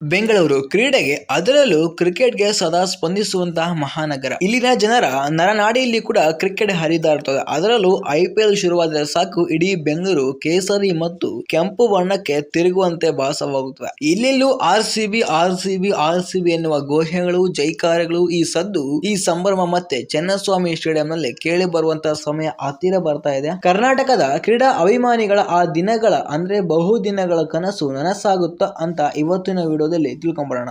ಬೆಂಗಳೂರು ಕ್ರೀಡೆಗೆ ಅದರಲ್ಲೂ ಕ್ರಿಕೆಟ್ಗೆ ಸದಾ ಸ್ಪಂದಿಸುವಂತಹ ಮಹಾನಗರ. ಇಲ್ಲಿನ ಜನರ ನರನಾಡಿಯಲ್ಲಿ ಕೂಡ ಕ್ರಿಕೆಟ್ ಹರಿದಾಡ್ತದೆ. ಅದರಲ್ಲೂ IPL ಶುರುವಾದರೆ ಸಾಕು ಇಡೀ ಬೆಂಗಳೂರು ಕೇಸರಿ ಮತ್ತು ಕೆಂಪು ಬಣ್ಣಕ್ಕೆ ತಿರುಗುವಂತೆ ಭಾಸವಾಗುತ್ತದೆ. ಇಲ್ಲೆಲ್ಲೂ RCB ಎನ್ನುವ ಘೋಷಣೆಗಳು, ಜೈಕಾರಗಳು, ಈ ಸದ್ದು, ಈ ಸಂಭ್ರಮ ಮತ್ತೆ ಚೆನ್ನಸ್ವಾಮಿ ಸ್ಟೇಡಿಯಂನಲ್ಲಿ ಕೇಳಿ ಬರುವಂತಹ ಸಮಯ ಹತ್ತಿರ ಬರ್ತಾ ಇದೆ. ಕರ್ನಾಟಕದ ಕ್ರೀಡಾ ಅಭಿಮಾನಿಗಳ ಆ ದಿನಗಳ ಅಂದ್ರೆ ಬಹುದಿನಗಳ ಕನಸು ನನಸಾಗುತ್ತಾ ಅಂತ ಇವತ್ತಿನ ವಿಡಿಯೋದಲ್ಲಿ ತಿಳ್ಕೊಂಬರೋಣ.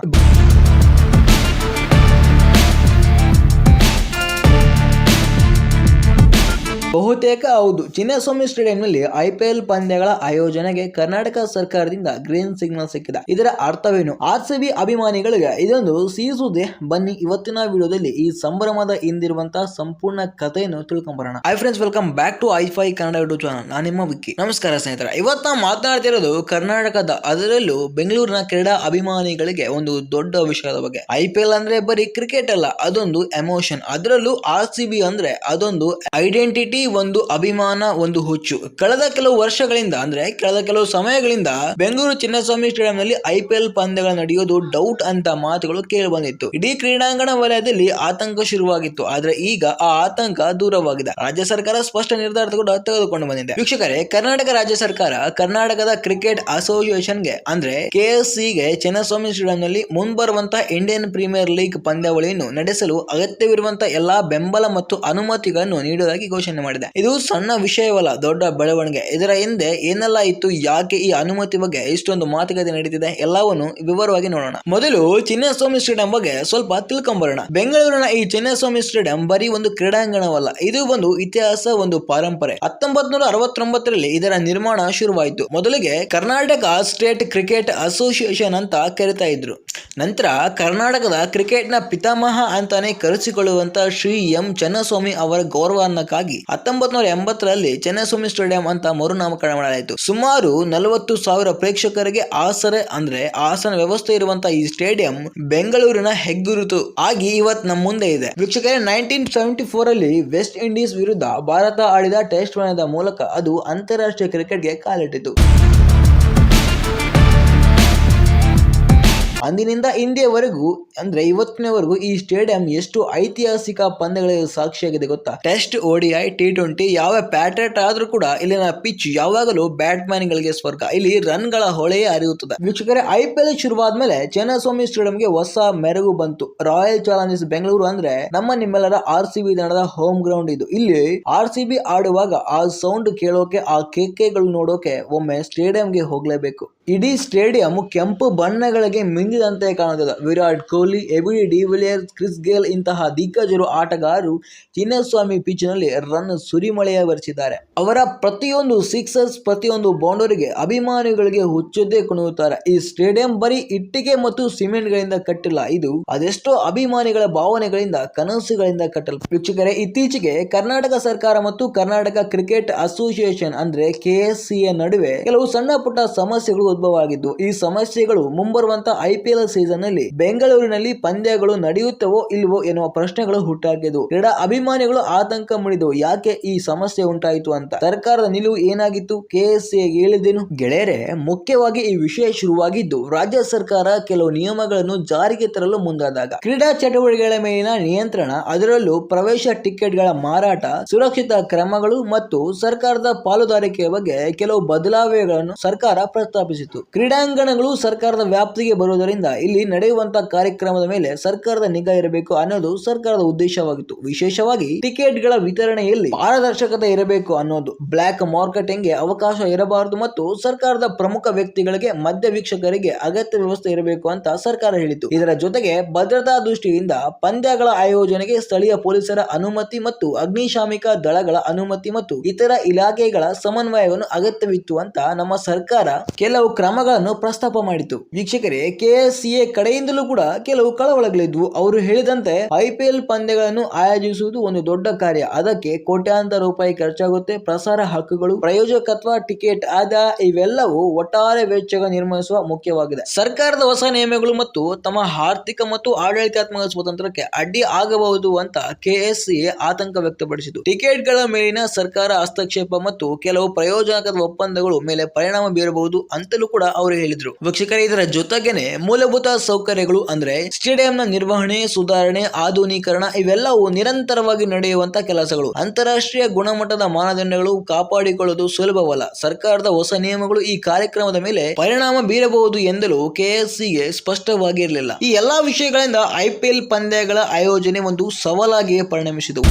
ಬಹುತೇಕ ಹೌದು, ಚಿನ್ನಸ್ವಾಮಿ ಸ್ಟೇಡಿಯಂನಲ್ಲಿ IPL ಪಂದ್ಯಗಳ ಆಯೋಜನೆಗೆ ಕರ್ನಾಟಕ ಸರ್ಕಾರದಿಂದ ಗ್ರೀನ್ ಸಿಗ್ನಲ್ ಸಿಕ್ಕಿದೆ. ಇದರ ಅರ್ಥವೇನು? RCB ಅಭಿಮಾನಿಗಳಿಗೆ ಇದೊಂದು ಸಿಹಿ ಸುದ್ದಿ. ಬನ್ನಿ ಇವತ್ತಿನ ವಿಡಿಯೋದಲ್ಲಿ ಈ ಸಂಭ್ರಮದ ಹಿಂದಿರುವಂತಹ ಸಂಪೂರ್ಣ ಕಥೆಯನ್ನು ತಿಳ್ಕೊಂಬರೋಣ. Hi friends, welcome back to i5 Kannada YouTube channel. ನಾನು ನಿಮ್ಮ ವಿಕ್ಕಿ. ನಮಸ್ಕಾರ ಸ್ನೇಹಿತರೆ. ಇವತ್ತು ನಾವು ಮಾತನಾಡ್ತಿರೋದು ಕರ್ನಾಟಕದ, ಅದರಲ್ಲೂ ಬೆಂಗಳೂರಿನ ಕ್ರೀಡಾ ಅಭಿಮಾನಿಗಳಿಗೆ ಒಂದು ದೊಡ್ಡ ವಿಷಯದ ಬಗ್ಗೆ. IPL ಅಂದ್ರೆ ಬರೀ ಕ್ರಿಕೆಟ್ ಅಲ್ಲ, ಅದೊಂದು ಎಮೋಷನ್. ಅದರಲ್ಲೂ RCB ಅಂದ್ರೆ ಅದೊಂದು ಐಡೆಂಟಿಟಿ, ಒಂದು ಅಭಿಮಾನ, ಒಂದು ಹುಚ್ಚು. ಕಳೆದ ಕೆಲವು ವರ್ಷಗಳಿಂದ ಅಂದ್ರೆ ಕಳೆದ ಕೆಲವು ಸಮಯಗಳಿಂದ ಬೆಂಗಳೂರು ಚಿನ್ನಸ್ವಾಮಿ ಸ್ಟೇಡಿಯಂನಲ್ಲಿ IPL ಪಂದ್ಯಗಳು ನಡೆಯೋದು ಡೌಟ್ ಅಂತ ಮಾತುಗಳು ಕೇಳಿ ಬಂದಿತ್ತು. ಇಡೀ ಕ್ರೀಡಾಂಗಣ ವಲಯದಲ್ಲಿ ಆತಂಕ ಶುರುವಾಗಿತ್ತು. ಆದ್ರೆ ಈಗ ಆ ಆತಂಕ ದೂರವಾಗಿದೆ. ರಾಜ್ಯ ಸರ್ಕಾರ ಸ್ಪಷ್ಟ ನಿರ್ಧಾರ ತೆಗೆದುಕೊಂಡು ಬಂದಿದೆ. ವೀಕ್ಷಕರೇ, ಕರ್ನಾಟಕ ರಾಜ್ಯ ಸರ್ಕಾರ ಕರ್ನಾಟಕದ ಕ್ರಿಕೆಟ್ ಅಸೋಸಿಯೇಷನ್ಗೆ ಅಂದ್ರೆ KSCಗೆ ಚಿನ್ನಸ್ವಾಮಿ ಸ್ಟೇಡಿಯಂನಲ್ಲಿ ಮುಂಬರುವಂತಹ ಇಂಡಿಯನ್ ಪ್ರೀಮಿಯರ್ ಲೀಗ್ ಪಂದ್ಯಾವಳಿಯನ್ನು ನಡೆಸಲು ಅಗತ್ಯವಿರುವಂತಹ ಎಲ್ಲಾ ಬೆಂಬಲ ಮತ್ತು ಅನುಮತಿಗಳನ್ನು ನೀಡುವುದಾಗಿ ಘೋಷಣೆ ಮಾಡಿದೆ. ಇದು ಸಣ್ಣ ವಿಷಯವಲ್ಲ, ದೊಡ್ಡ ಬೆಳವಣಿಗೆ. ಇದರ ಹಿಂದೆ ಏನೆಲ್ಲ ಇತ್ತು, ಯಾಕೆ ಈ ಅನುಮತಿ ಬಗ್ಗೆ ಇಷ್ಟೊಂದು ಮಾತುಕತೆ ನಡೀತಿದೆ, ಎಲ್ಲವನ್ನು ವಿವರವಾಗಿ ನೋಡೋಣ. ಮೊದಲು ಚಿನ್ನಸ್ವಾಮಿ ಸ್ಟೇಡಿಯಂ ಬಗ್ಗೆ ಸ್ವಲ್ಪ ತಿಳ್ಕೊಂಬರೋಣ. ಬೆಂಗಳೂರಿನ ಈ ಚಿನ್ನಸ್ವಾಮಿ ಸ್ಟೇಡಿಯಂ ಬರೀ ಒಂದು ಕ್ರೀಡಾಂಗಣವಲ್ಲ, ಇದು ಒಂದು ಇತಿಹಾಸ, ಒಂದು ಪರಂಪರೆ. 1969ರಲ್ಲಿ ಇದರ ನಿರ್ಮಾಣ ಶುರುವಾಯಿತು. ಮೊದಲಿಗೆ ಕರ್ನಾಟಕ ಸ್ಟೇಟ್ ಕ್ರಿಕೆಟ್ ಅಸೋಸಿಯೇಷನ್ ಅಂತ ಕರೀತಾ ಇದ್ರು. ನಂತರ ಕರ್ನಾಟಕದ ಕ್ರಿಕೆಟ್ ನ ಪಿತಾಮಹ ಅಂತಾನೆ ಕರೆಸಿಕೊಳ್ಳುವಂತ ಶ್ರೀ ಎಂ ಚೆನ್ನಸ್ವಾಮಿ ಅವರ ಗೌರವಾನ್ನಕ್ಕಾಗಿ 1980ರಲ್ಲಿ ಚೆನ್ನಸ್ವಾಮಿ ಸ್ಟೇಡಿಯಂ ಅಂತ ಮರುನಾಮಕರಣ ಮಾಡಲಾಯಿತು. ಸುಮಾರು 40,000 ಪ್ರೇಕ್ಷಕರಿಗೆ ಆಸನ ವ್ಯವಸ್ಥೆ ಇರುವಂತಹ ಈ ಸ್ಟೇಡಿಯಂ ಬೆಂಗಳೂರಿನ ಹೆಗ್ಗುರುತು ಆಗಿ ಇವತ್ತು ನಮ್ಮ ಮುಂದೆ ಇದೆ. ವೀಕ್ಷಕರೇ, 1974ರಲ್ಲಿ ವೆಸ್ಟ್ ಇಂಡೀಸ್ ವಿರುದ್ಧ ಭಾರತ ಆಡಿದ ಟೆಸ್ಟ್ ಪಂದ್ಯದ ಮೂಲಕ ಅದು ಅಂತಾರಾಷ್ಟ್ರೀಯ ಕ್ರಿಕೆಟ್ಗೆ ಕಾಲಿಟ್ಟಿತು. ಅಂದಿನಿಂದ ಇಂದಿಯವರೆಗೂ ಅಂದ್ರೆ ಇವತ್ತಿನವರೆಗೂ ಈ ಸ್ಟೇಡಿಯಂ ಎಷ್ಟು ಐತಿಹಾಸಿಕ ಪಂದ್ಯಗಳಿಗೆ ಸಾಕ್ಷಿಯಾಗಿದೆ ಗೊತ್ತಾ? ಟೆಸ್ಟ್, ODI, T20 ಯಾವ ಪ್ಯಾಟ್ರೇಟ್ ಆದ್ರೂ ಕೂಡ ಇಲ್ಲಿನ ಪಿಚ್ ಯಾವಾಗಲೂ ಬ್ಯಾಟ್ಸ್ಮನ್ ಗಳಿಗೆ ಸ್ವರ್ಗ. ಇಲ್ಲಿ ರನ್ ಗಳ ಹೊಳೆಯೇ ಹರಿಯುತ್ತದೆ. ವೀಕ್ಷಕರೇ, IPL ಶುರುವಾದ್ಮೇಲೆ ಚಿನ್ನಸ್ವಾಮಿ ಸ್ಟೇಡಿಯಂಗೆ ಹೊಸ ಮೆರುಗು ಬಂತು. ರಾಯಲ್ ಚಾಲೆಂಜರ್ಸ್ ಬೆಂಗಳೂರು ಅಂದ್ರೆ ನಿಮ್ಮೆಲ್ಲರ RCB ತಂಡದ ಹೋಮ್ ಗ್ರೌಂಡ್ ಇದು. ಇಲ್ಲಿ RCB ಆಡುವಾಗ ಆ ಸೌಂಡ್ ಕೇಳೋಕೆ, ಆ ಕೇಕೆಗಳು ನೋಡೋಕೆ ಒಮ್ಮೆ ಸ್ಟೇಡಿಯಂಗೆ ಹೋಗ್ಲೇಬೇಕು. ಇಡೀ ಸ್ಟೇಡಿಯಂ ಕೆಂಪು ಬಣ್ಣಗಳಿಗೆ ಮಿಂದಿದಂತೆ ಕಾಣುತ್ತದೆ. Virat Kohli, AB de Villiers, Chris Gayle ಇಂತಹ ದಿಗ್ಗಜರು ಆಟಗಾರರು ಚಿನ್ನಸ್ವಾಮಿ ಪಿಚ್ ನಲ್ಲಿ ರನ್ ಸುರಿಮಳೆಯ ಬರೆಸಿದ್ದಾರೆ. ಅವರ ಪ್ರತಿಯೊಂದು ಸಿಕ್ಸರ್ಸ್, ಪ್ರತಿಯೊಂದು ಬೌಂಡರಿಗೆ ಅಭಿಮಾನಿಗಳಿಗೆ ಹುಚ್ಚದ್ದೇ ಕುಣಿಯುತ್ತಾರೆ. ಈ ಸ್ಟೇಡಿಯಂ ಬರೀ ಇಟ್ಟಿಗೆ ಮತ್ತು ಸಿಮೆಂಟ್ ಗಳಿಂದ ಕಟ್ಟಿಲ್ಲ, ಇದು ಅದೆಷ್ಟೋ ಅಭಿಮಾನಿಗಳ ಭಾವನೆಗಳಿಂದ, ಕನಸುಗಳಿಂದ ಕಟ್ಟಲು. ವೀಕ್ಷಕರೇ, ಇತ್ತೀಚೆಗೆ ಕರ್ನಾಟಕ ಸರ್ಕಾರ ಮತ್ತು ಕರ್ನಾಟಕ ಕ್ರಿಕೆಟ್ ಅಸೋಸಿಯೇಷನ್ ಅಂದ್ರೆ KSCಯ ನಡುವೆ ಕೆಲವು ಸಣ್ಣ ಪುಟ್ಟ ಸಮಸ್ಯೆಗಳು ಉದ್ಭವವಾಗಿದ್ದು, ಈ ಸಮಸ್ಯೆಗಳು ಮುಂಬರುವಂತ IPL ಸೀಸನ್ ನಲ್ಲಿ ಬೆಂಗಳೂರಿನಲ್ಲಿ ಪಂದ್ಯಗಳು ನಡೆಯುತ್ತವೋ ಇಲ್ವೋ ಎನ್ನುವ ಪ್ರಶ್ನೆಗಳು ಹುಟ್ಟಾಕಿದ್ವು. ಕ್ರೀಡಾ ಅಭಿಮಾನಿಗಳು ಆತಂಕ ಮೂಡಿದವು. ಯಾಕೆ ಈ ಸಮಸ್ಯೆ ಉಂಟಾಯಿತು ಅಂತ. ಸರ್ಕಾರದ ನಿಲುವು ಏನಾಗಿತ್ತು, KSCಗೆ ಹೇಳಿದ್ದೇನು? ಗೆಳೆಯರೆ, ಮುಖ್ಯವಾಗಿ ಈ ವಿಷಯ ಶುರುವಾಗಿದ್ದು ರಾಜ್ಯ ಸರ್ಕಾರ ಕೆಲವು ನಿಯಮಗಳನ್ನು ಜಾರಿಗೆ ತರಲು ಮುಂದಾದಾಗ. ಕ್ರೀಡಾ ಚಟುವಟಿಕೆಗಳ ಮೇಲಿನ ನಿಯಂತ್ರಣ, ಅದರಲ್ಲೂ ಪ್ರವೇಶ ಟಿಕೆಟ್ಗಳ ಮಾರಾಟ, ಸುರಕ್ಷಿತ ಕ್ರಮಗಳು ಮತ್ತು ಸರ್ಕಾರದ ಪಾಲುದಾರಿಕೆಯ ಬಗ್ಗೆ ಕೆಲವು ಬದಲಾವಣೆಗಳನ್ನು ಸರ್ಕಾರ ಪ್ರಸ್ತಾಪಿಸಿತು. ಕ್ರೀಡಾಂಗಣಗಳು ಸರ್ಕಾರದ ವ್ಯಾಪ್ತಿಗೆ ಬರುವುದರಿಂದ ಇಲ್ಲಿ ನಡೆಯುವಂತಹ ಕಾರ್ಯಕ್ರಮದ ಮೇಲೆ ಸರ್ಕಾರದ ನಿಗಾ ಇರಬೇಕು ಅನ್ನೋದು ಸರ್ಕಾರದ ಉದ್ದೇಶವಾಗಿತ್ತು. ವಿಶೇಷವಾಗಿ ಟಿಕೆಟ್ ಗಳ ವಿತರಣೆಯಲ್ಲಿ ಪಾರದರ್ಶಕತೆ ಇರಬೇಕು ಅನ್ನೋದು, ಬ್ಲಾಕ್ ಮಾರ್ಕೆಟಿಂಗ್ ಗೆ ಅವಕಾಶ ಇರಬಾರದು ಮತ್ತು ಸರ್ಕಾರದ ಪ್ರಮುಖ ವ್ಯಕ್ತಿಗಳಿಗೆ, ಮಧ್ಯ ವೀಕ್ಷಕರಿಗೆ ಅಗತ್ಯ ವ್ಯವಸ್ಥೆ ಇರಬೇಕು ಅಂತ ಸರ್ಕಾರ ಹೇಳಿತು. ಇದರ ಜೊತೆಗೆ ಭದ್ರತಾ ದೃಷ್ಟಿಯಿಂದ ಪಂದ್ಯಗಳ ಆಯೋಜನೆಗೆ ಸ್ಥಳೀಯ ಪೊಲೀಸರ ಅನುಮತಿ ಮತ್ತು ಅಗ್ನಿಶಾಮಕ ದಳಗಳ ಅನುಮತಿ ಮತ್ತು ಇತರ ಇಲಾಖೆಗಳ ಸಮನ್ವಯವನ್ನು ಅಗತ್ಯವಿತ್ತು ಅಂತ ನಮ್ಮ ಸರ್ಕಾರ ಕೆಲವು ಕ್ರಮಗಳನ್ನು ಪ್ರಸ್ತಾಪ ಮಾಡಿತು. ವೀಕ್ಷಕರೇ, KSCA ಕಡೆಯಿಂದಲೂ ಕೂಡ ಕೆಲವು ಕಳವಳಗಳಿದ್ವು. ಅವರು ಹೇಳಿದಂತೆ IPL ಪಂದ್ಯಗಳನ್ನು ಆಯೋಜಿಸುವುದು ಒಂದು ದೊಡ್ಡ ಕಾರ್ಯ. ಅದಕ್ಕೆ ಕೋಟ್ಯಾಂತರ ರೂಪಾಯಿ ಖರ್ಚಾಗುತ್ತೆ. ಪ್ರಸಾರ ಹಕ್ಕುಗಳು, ಪ್ರಾಯೋಜಕತ್ವ, ಟಿಕೆಟ್ ಆದಾಯ ಇವೆಲ್ಲವೂ ಒಟ್ಟಾರೆ ವೆಚ್ಚ ನಿರ್ಮಿಸುವ ಮುಖ್ಯವಾಗಿದೆ. ಸರ್ಕಾರದ ಹೊಸ ನಿಯಮಗಳು ಮತ್ತು ತಮ್ಮ ಆರ್ಥಿಕ ಮತ್ತು ಆಡಳಿತಾತ್ಮಕ ಸ್ವಾತಂತ್ರ್ಯಕ್ಕೆ ಅಡ್ಡಿ ಆಗಬಹುದು ಅಂತ KSCA ಆತಂಕ ವ್ಯಕ್ತಪಡಿಸಿತು. ಟಿಕೆಟ್ ಗಳ ಮೇಲಿನ ಸರ್ಕಾರ ಹಸ್ತಕ್ಷೇಪ ಮತ್ತು ಕೆಲವು ಪ್ರಾಯೋಜಕತ್ವ ಒಪ್ಪಂದಗಳು ಮೇಲೆ ಪರಿಣಾಮ ಬೀರಬಹುದು ಅಂತ ಅಂತಲೂ ಕೂಡ ಅವರು ಹೇಳಿದ್ರು. ವೀಕ್ಷಕರೇ, ಇದರ ಜೊತೆಗೇನೆ ಮೂಲಭೂತ ಸೌಕರ್ಯಗಳು ಅಂದ್ರೆ ಸ್ಟೇಡಿಯಂನ ನಿರ್ವಹಣೆ, ಸುಧಾರಣೆ, ಆಧುನೀಕರಣ ಇವೆಲ್ಲವೂ ನಿರಂತರವಾಗಿ ನಡೆಯುವಂತ ಕೆಲಸಗಳು. ಅಂತಾರಾಷ್ಟ್ರೀಯ ಗುಣಮಟ್ಟದ ಮಾನದಂಡಗಳು ಕಾಪಾಡಿಕೊಳ್ಳುವುದು ಸುಲಭವಲ್ಲ. ಸರ್ಕಾರದ ಹೊಸ ನಿಯಮಗಳು ಈ ಕಾರ್ಯಕ್ರಮದ ಮೇಲೆ ಪರಿಣಾಮ ಬೀರಬಹುದು ಎಂದಲೂ ಕೆಎಸ್ಸಿಗೆ ಸ್ಪಷ್ಟವಾಗಿರಲಿಲ್ಲ. ಈ ಎಲ್ಲಾ ವಿಷಯಗಳಿಂದ IPL ಪಂದ್ಯಗಳ ಆಯೋಜನೆ ಒಂದು ಸವಾಲಾಗಿಯೇ ಪರಿಣಮಿಸಿದವು.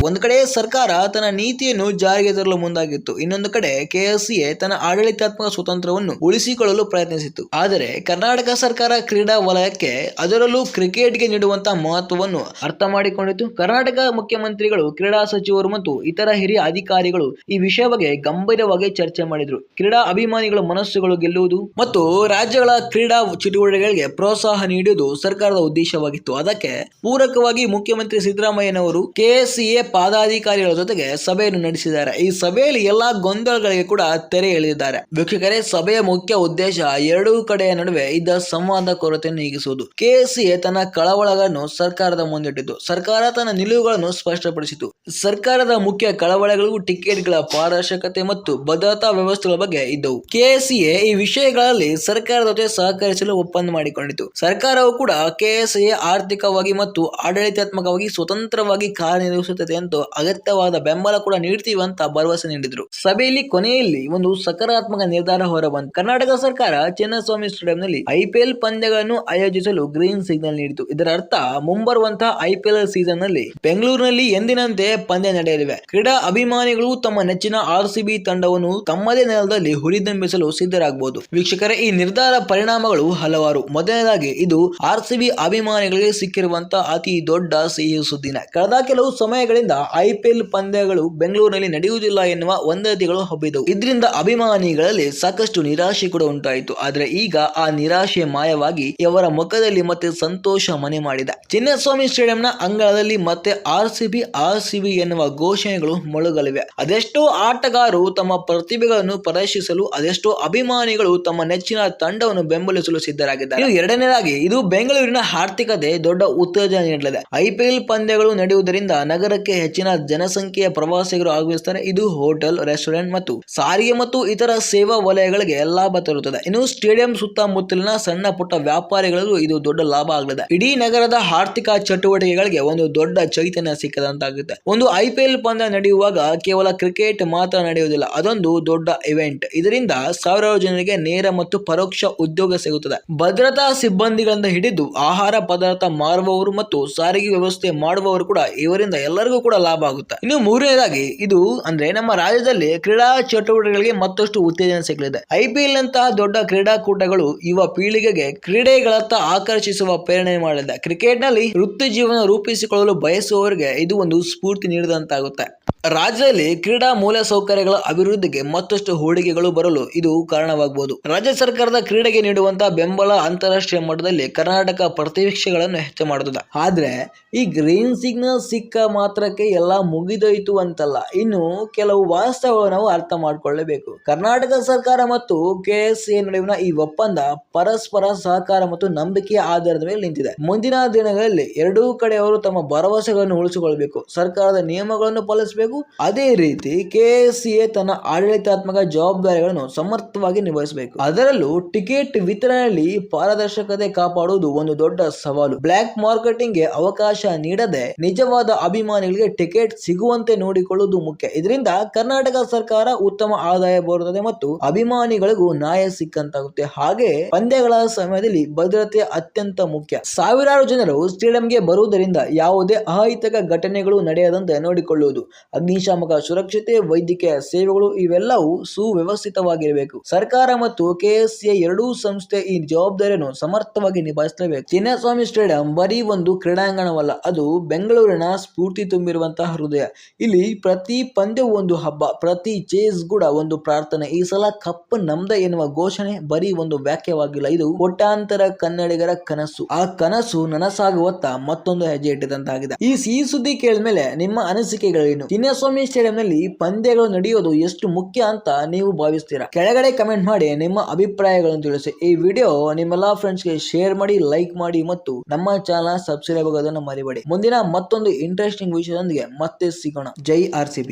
ಒಂದು ಕಡೆ ಸರ್ಕಾರ ತನ್ನ ನೀತಿಯನ್ನು ಜಾರಿಗೆ ತರಲು ಮುಂದಾಗಿತ್ತು, ಇನ್ನೊಂದು ಕಡೆ ಕೆಎಸ್ಸಿಎ ತನ್ನ ಆಡಳಿತಾತ್ಮಕ ಸ್ವತಂತ್ರವನ್ನು ಉಳಿಸಿಕೊಳ್ಳಲು ಪ್ರಯತ್ನಿಸಿತು. ಆದರೆ ಕರ್ನಾಟಕ ಸರ್ಕಾರ ಕ್ರೀಡಾ ವಲಯಕ್ಕೆ, ಅದರಲ್ಲೂ ಕ್ರಿಕೆಟ್ಗೆ ನೀಡುವಂತಹ ಮಹತ್ವವನ್ನು ಅರ್ಥ ಮಾಡಿಕೊಂಡಿತು. ಕರ್ನಾಟಕ ಮುಖ್ಯಮಂತ್ರಿಗಳು, ಕ್ರೀಡಾ ಸಚಿವರು ಮತ್ತು ಇತರ ಹಿರಿಯ ಅಧಿಕಾರಿಗಳು ಈ ವಿಷಯ ಬಗ್ಗೆ ಗಂಭೀರವಾಗಿ ಚರ್ಚೆ ಮಾಡಿದ್ರು. ಕ್ರೀಡಾ ಅಭಿಮಾನಿಗಳ ಮನಸ್ಸುಗಳು ಗೆಲ್ಲುವುದು ಮತ್ತು ರಾಜ್ಯಗಳ ಕ್ರೀಡಾ ಚಟುವಟಿಕೆಗಳಿಗೆ ಪ್ರೋತ್ಸಾಹ ನೀಡುವುದು ಸರ್ಕಾರದ ಉದ್ದೇಶವಾಗಿತ್ತು. ಅದಕ್ಕೆ ಪೂರಕವಾಗಿ ಮುಖ್ಯಮಂತ್ರಿ ಸಿದ್ದರಾಮಯ್ಯನವರು ಕೆಎಸ್ಸಿಎ ಪದಾಧಿಕಾರಿಗಳ ಜೊತೆಗೆ ಸಭೆಯನ್ನು ನಡೆಸಿದ್ದಾರೆ. ಈ ಸಭೆಯಲ್ಲಿ ಎಲ್ಲಾ ಗೊಂದಲಗಳಿಗೆ ಕೂಡ ತೆರೆ ಎಳೆದಿದ್ದಾರೆ. ವೀಕ್ಷಕರೇ, ಸಭೆಯ ಮುಖ್ಯ ಉದ್ದೇಶ ಎರಡೂ ಕಡೆಯ ನಡುವೆ ಇದ್ದ ಸಂವಾದ ಕೊರತೆಯನ್ನು ನೀಗಿಸುವುದು. ಕೆಎಸ್ಸಿಎ ತನ್ನ ಕಳವಳಗಳನ್ನು ಸರ್ಕಾರದ ಮುಂದಿಟ್ಟಿತು. ಸರ್ಕಾರ ತನ್ನ ನಿಲುವುಗಳನ್ನು ಸ್ಪಷ್ಟಪಡಿಸಿತು. ಸರ್ಕಾರದ ಮುಖ್ಯ ಕಳವಳಗಳು ಟಿಕೆಟ್ಗಳ ಪಾರದರ್ಶಕತೆ ಮತ್ತು ಭದ್ರತಾ ವ್ಯವಸ್ಥೆಗಳ ಬಗ್ಗೆ ಇದ್ದವು. ಕೆಎಸ್ಸಿಎ ಈ ವಿಷಯಗಳಲ್ಲಿ ಸರ್ಕಾರದ ಜೊತೆ ಸಹಕರಿಸಲು ಒಪ್ಪಂದ ಮಾಡಿಕೊಂಡಿತು. ಸರ್ಕಾರವು ಕೂಡ ಕೆಎಸ್ಸಿಎ ಆರ್ಥಿಕವಾಗಿ ಮತ್ತು ಆಡಳಿತಾತ್ಮಕವಾಗಿ ಸ್ವತಂತ್ರವಾಗಿ ಕಾರ್ಯನಿರ್ವಹಿಸುತ್ತದೆ ಎಂದು ಅಗತ್ಯವಾದ ಬೆಂಬಲ ಕೂಡ ನೀಡ್ತೀವಿ ಅಂತ ಭರವಸೆ ನೀಡಿದ್ರು. ಸಭೆಯಲ್ಲಿ ಕೊನೆಯಲ್ಲಿ ಒಂದು ಸಕಾರಾತ್ಮಕ ನಿರ್ಧಾರ ಹೊರಬಂತು. ಕರ್ನಾಟಕ ಸರ್ಕಾರ ಚಿನ್ನಸ್ವಾಮಿ ಸ್ಟೇಡಿಯಂನಲ್ಲಿ IPL ಪಂದ್ಯಗಳನ್ನು ಆಯೋಜಿಸಲು ಗ್ರೀನ್ ಸಿಗ್ನಲ್ ನೀಡಿತು. ಇದರ ಅರ್ಥ ಮುಂಬರುವಂತಹ IPL ಸೀಸನ್ ನಲ್ಲಿ ಬೆಂಗಳೂರಿನಲ್ಲಿ ಎಂದಿನಂತೆ ಪಂದ್ಯ ನಡೆಯಲಿವೆ. ಕ್ರೀಡಾ ಅಭಿಮಾನಿಗಳು ತಮ್ಮ ನೆಚ್ಚಿನ RCB ತಂಡವನ್ನು ತಮ್ಮದೇ ನೆಲದಲ್ಲಿ ಹುರಿದುಂಬಿಸಲು ಸಿದ್ಧರಾಗಬಹುದು. ವೀಕ್ಷಕರೇ, ಈ ನಿರ್ಧಾರ ಪರಿಣಾಮಗಳು ಹಲವಾರು. ಮೊದಲನೇದಾಗಿ, ಇದು RCB ಅಭಿಮಾನಿಗಳಿಗೆ ಸಿಕ್ಕಿರುವಂತಹ ಅತಿ ದೊಡ್ಡ ಸಿಹಿ ಸುದ್ದಿನ. ಕಳೆದ ಕೆಲವು ಸಮಯಗಳಿಂದ IPL ಪಂದ್ಯಗಳು ಬೆಂಗಳೂರಿನಲ್ಲಿ ನಡೆಯುವುದಿಲ್ಲ ಎನ್ನುವ ವದಂತಿಗಳು ಹಬ್ಬಿದವು. ಇದರಿಂದ ಅಭಿಮಾನಿಗಳಲ್ಲಿ ಸಾಕಷ್ಟು ನಿರಾಶೆ ಕೂಡ ಉಂಟಾಯಿತು. ಆದರೆ ಈಗ ಆ ನಿರಾಶೆ ಮಾಯವಾಗಿ ಅವರ ಮುಖದಲ್ಲಿ ಮತ್ತೆ ಸಂತೋಷ ಮನೆ ಮಾಡಿದೆ. ಚಿನ್ನಸ್ವಾಮಿ ಸ್ಟೇಡಿಯಂನ ಅಂಗಳದಲ್ಲಿ ಮತ್ತೆ RCB ಎನ್ನುವ ಘೋಷಣೆಗಳು ಮೊಳಗಲಿವೆ. ಅದೆಷ್ಟೋ ಆಟಗಾರರು ತಮ್ಮ ಪ್ರತಿಭೆಗಳನ್ನು ಪ್ರದರ್ಶಿಸಲು, ಅದೆಷ್ಟೋ ಅಭಿಮಾನಿಗಳು ತಮ್ಮ ನೆಚ್ಚಿನ ತಂಡವನ್ನು ಬೆಂಬಲಿಸಲು ಸಿದ್ಧರಾಗಿದ್ದಾರೆ. ಎರಡನೇದಾಗಿ, ಇದು ಬೆಂಗಳೂರಿನ ಆರ್ಥಿಕತೆ ದೊಡ್ಡ ಉತ್ತೇಜನ ನೀಡಲಿದೆ. IPL ಪಂದ್ಯಗಳು ನಡೆಯುವುದರಿಂದ ನಗರಕ್ಕೆ ಹೆಚ್ಚಿನ ಜನಸಂಖ್ಯೆಯ ಪ್ರವಾಸಿಗರು ಆಗಮಿಸುತ್ತಾರೆ. ಇದು ಹೋಟೆಲ್, ರೆಸ್ಟೋರೆಂಟ್ ಮತ್ತು ಸಾರಿಗೆ ಮತ್ತು ಇತರ ಸೇವಾ ವಲಯಗಳಿಗೆ ಲಾಭ ತರುತ್ತದೆ. ಇನ್ನು ಸ್ಟೇಡಿಯಂ ಸುತ್ತಮುತ್ತಲಿನ ಸಣ್ಣ ಪುಟ್ಟ ವ್ಯಾಪಾರಿಗಳಿಗೂ ಇದು ದೊಡ್ಡ ಲಾಭ ಆಗಲಿದೆ. ಇಡೀ ನಗರದ ಆರ್ಥಿಕ ಚಟುವಟಿಕೆಗಳಿಗೆ ಒಂದು ದೊಡ್ಡ ಚೈತನ್ಯ ಸಿಕ್ಕದಂತಾಗುತ್ತೆ. ಒಂದು IPL ಪಂದ್ಯ ನಡೆಯುವಾಗ ಕೇವಲ ಕ್ರಿಕೆಟ್ ಮಾತ್ರ ನಡೆಯುವುದಿಲ್ಲ, ಅದೊಂದು ದೊಡ್ಡ ಇವೆಂಟ್. ಇದರಿಂದ ಸಾವಿರಾರು ಜನರಿಗೆ ನೇರ ಮತ್ತು ಪರೋಕ್ಷ ಉದ್ಯೋಗ ಸಿಗುತ್ತದೆ. ಭದ್ರತಾ ಸಿಬ್ಬಂದಿಗಳಿಂದ ಹಿಡಿದು ಆಹಾರ ಪದಾರ್ಥ ಮಾರುವವರು ಮತ್ತು ಸಾರಿಗೆ ವ್ಯವಸ್ಥೆ ಮಾಡುವವರು ಕೂಡ ಇವರಿಂದ ಎಲ್ಲರಿಗೂ ಕೂಡ ಲಾಭ ಆಗುತ್ತೆ. ಇನ್ನು ಮೂರನೇದಾಗಿ, ಇದು ಅಂದ್ರೆ ನಮ್ಮ ರಾಜ್ಯದಲ್ಲಿ ಕ್ರೀಡಾ ಚಟುವಟಿಕೆಗಳಿಗೆ ಮತ್ತಷ್ಟು ಉತ್ತೇಜನ ಸಿಗಲಿದೆ. IPL ನಂತಹ ದೊಡ್ಡ ಕ್ರೀಡಾಕೂಟಗಳು ಯುವ ಪೀಳಿಗೆಗೆ ಕ್ರೀಡೆಗಳತ್ತ ಆಕರ್ಷಿಸುವ ಪ್ರೇರಣೆ ಮಾಡಲಿದೆ. ಕ್ರಿಕೆಟ್ ನಲ್ಲಿ ವೃತ್ತಿ ಜೀವನ ರೂಪಿಸಿಕೊಳ್ಳಲು ಬಯಸುವವರಿಗೆ ಇದು ಒಂದು ಸ್ಫೂರ್ತಿ ನೀಡಿದಂತಾಗುತ್ತೆ. ರಾಜ್ಯದಲ್ಲಿ ಕ್ರೀಡಾ ಮೂಲಸೌಕರ್ಯಗಳ ಅಭಿವೃದ್ಧಿಗೆ ಮತ್ತಷ್ಟು ಹೂಡಿಕೆಗಳು ಬರಲು ಇದು ಕಾರಣವಾಗಬಹುದು. ರಾಜ್ಯ ಸರ್ಕಾರದ ಕ್ರೀಡೆಗೆ ನೀಡುವಂತಹ ಬೆಂಬಲ ಅಂತಾರಾಷ್ಟ್ರೀಯ ಮಟ್ಟದಲ್ಲಿ ಕರ್ನಾಟಕ ಪ್ರತಿಷ್ಠೆಗಳನ್ನು ಹೆಚ್ಚು ಮಾಡುತ್ತದೆ. ಆದ್ರೆ ಈ ಗ್ರೀನ್ ಸಿಗ್ನಲ್ ಸಿಕ್ಕ ಮಾತ್ರಕ್ಕೆ ಎಲ್ಲ ಮುಗಿದೋಯ್ತು ಅಂತಲ್ಲ. ಇನ್ನು ಕೆಲವು ವಾಸ್ತವವನ್ನು ನಾವು ಅರ್ಥ ಮಾಡಿಕೊಳ್ಳಬೇಕು. ಕರ್ನಾಟಕ ಸರ್ಕಾರ ಮತ್ತು ಕೆಎಸ್ಸಿಎ ನಡುವಿನ ಈ ಒಪ್ಪಂದ ಪರಸ್ಪರ ಸಹಕಾರ ಮತ್ತು ನಂಬಿಕೆಯ ಆಧಾರದ ಮೇಲೆ ನಿಂತಿದೆ. ಮುಂದಿನ ದಿನಗಳಲ್ಲಿ ಎರಡೂ ಕಡೆಯವರು ತಮ್ಮ ಭರವಸೆಗಳನ್ನು ಉಳಿಸಿಕೊಳ್ಳಬೇಕು, ಸರ್ಕಾರದ ನಿಯಮಗಳನ್ನು ಪಾಲಿಸಬೇಕು. ಅದೇ ರೀತಿ ಕೆಎಸ್ಸಿಎ ತನ್ನ ಆಡಳಿತಾತ್ಮಕ ಜವಾಬ್ದಾರಿಗಳನ್ನು ಸಮರ್ಥವಾಗಿ ನಿರ್ವಹಿಸಬೇಕು. ಅದರಲ್ಲೂ ಟಿಕೆಟ್ ವಿತರಣೆಯಲ್ಲಿ ಪಾರದರ್ಶಕತೆ ಕಾಪಾಡುವುದು ಒಂದು ದೊಡ್ಡ ಸವಾಲು. ಬ್ಲಾಕ್ ಮಾರ್ಕೆಟಿಂಗ್ಗೆ ಅವಕಾಶ ನೀಡದೆ ನಿಜವಾದ ಅಭಿಮಾನಿಗಳಿಗೆ ಟಿಕೆಟ್ ಸಿಗುವಂತೆ ನೋಡಿಕೊಳ್ಳುವುದು ಮುಖ್ಯ. ಇದರಿಂದ ಕರ್ನಾಟಕ ಸರ್ಕಾರ ಉತ್ತಮ ಆದಾಯ ಬರುತ್ತದೆ ಮತ್ತು ಅಭಿಮಾನಿಗಳಿಗೂ ನ್ಯಾಯ ಸಿಕ್ಕಂತಾಗುತ್ತೆ. ಹಾಗೆ ಪಂದ್ಯಗಳ ಸಮಯದಲ್ಲಿ ಭದ್ರತೆ ಅತ್ಯಂತ ಮುಖ್ಯ. ಸಾವಿರಾರು ಜನರು ಸ್ಟೇಡಿಯಂಗೆ ಬರುವುದರಿಂದ ಯಾವುದೇ ಅಹಿತಕ ಘಟನೆಗಳು ನಡೆಯದಂತೆ ನೋಡಿಕೊಳ್ಳುವುದು, ಅಗ್ನಿಶಾಮಕ ಸುರಕ್ಷತೆ, ವೈದ್ಯಕೀಯ ಸೇವೆಗಳು ಇವೆಲ್ಲವೂ ಸುವ್ಯವಸ್ಥಿತವಾಗಿರಬೇಕು. ಸರ್ಕಾರ ಮತ್ತು ಕೆಎಸ್ಸಿಎ ಎರಡೂ ಸಂಸ್ಥೆ ಈ ಜವಾಬ್ದಾರಿಯನ್ನು ಸಮರ್ಥವಾಗಿ ನಿಭಾಯಿಸಲೇಬೇಕು. ಚಿನ್ನಸ್ವಾಮಿ ಸ್ಟೇಡಿಯಂ ಬರೀ ಒಂದು ಕ್ರೀಡಾಂಗಣವಲ್ಲ, ಅದು ಬೆಂಗಳೂರಿನ ಸ್ಫೂರ್ತಿ ತುಂಬಿರುವಂತಹ ಹೃದಯ. ಇಲ್ಲಿ ಪ್ರತಿ ಪಂದ್ಯವು ಒಂದು ಹಬ್ಬ, ಪ್ರತಿ ಚೇಸ್ ಕೂಡ ಒಂದು ಪ್ರಾರ್ಥನೆ. ಈ ಸಲ ಕಪ್ ನಮ್ದೆ ಎನ್ನುವ ಘೋಷಣೆ ಬರೀ ಒಂದು ವಾಕ್ಯವಾಗಿಲ್ಲ, ಇದು ಕೋಟ್ಯಾಂತರ ಕನ್ನಡಿಗರ ಕನಸು. ಆ ಕನಸು ನನಸಾಗುವತ್ತ ಮತ್ತೊಂದು ಹೆಜ್ಜೆ ಇಟ್ಟಿದಂತಾಗಿದೆ. ಈ ಸಿಹಿ ಸುದ್ದಿ ಕೇಳಿದ ಮೇಲೆ ನಿಮ್ಮ ಅನಿಸಿಕೆಗಳೇನು? ಚಿನ್ನಸ್ವಾಮಿ ಸ್ಟೇಡಿಯಂನಲ್ಲಿ ಪಂದ್ಯಗಳು ನಡೆಯೋದು ಎಷ್ಟು ಮುಖ್ಯ ಅಂತ ನೀವು ಭಾವಿಸ್ತೀರಾ? ಕೆಳಗಡೆ ಕಮೆಂಟ್ ಮಾಡಿ ನಿಮ್ಮ ಅಭಿಪ್ರಾಯಗಳನ್ನು ತಿಳಿಸಿ. ಈ ವಿಡಿಯೋ ನಿಮ್ಮೆಲ್ಲಾ ಫ್ರೆಂಡ್ಸ್ಗೆ ಶೇರ್ ಮಾಡಿ, ಲೈಕ್ ಮಾಡಿ ಮತ್ತು ನಮ್ಮ ಚಾನಲ್ ಸಬ್ಸ್ಕ್ರೈಬ್ ಆಗೋದನ್ನು ಮರಿಬೇಡಿ. ಮುಂದಿನ ಮತ್ತೊಂದು ಇಂಟ್ರೆಸ್ಟಿಂಗ್ ವಿಷಯದೊಂದಿಗೆ ಮತ್ತೆ ಸಿಗೋಣ. ಜೈ RCB.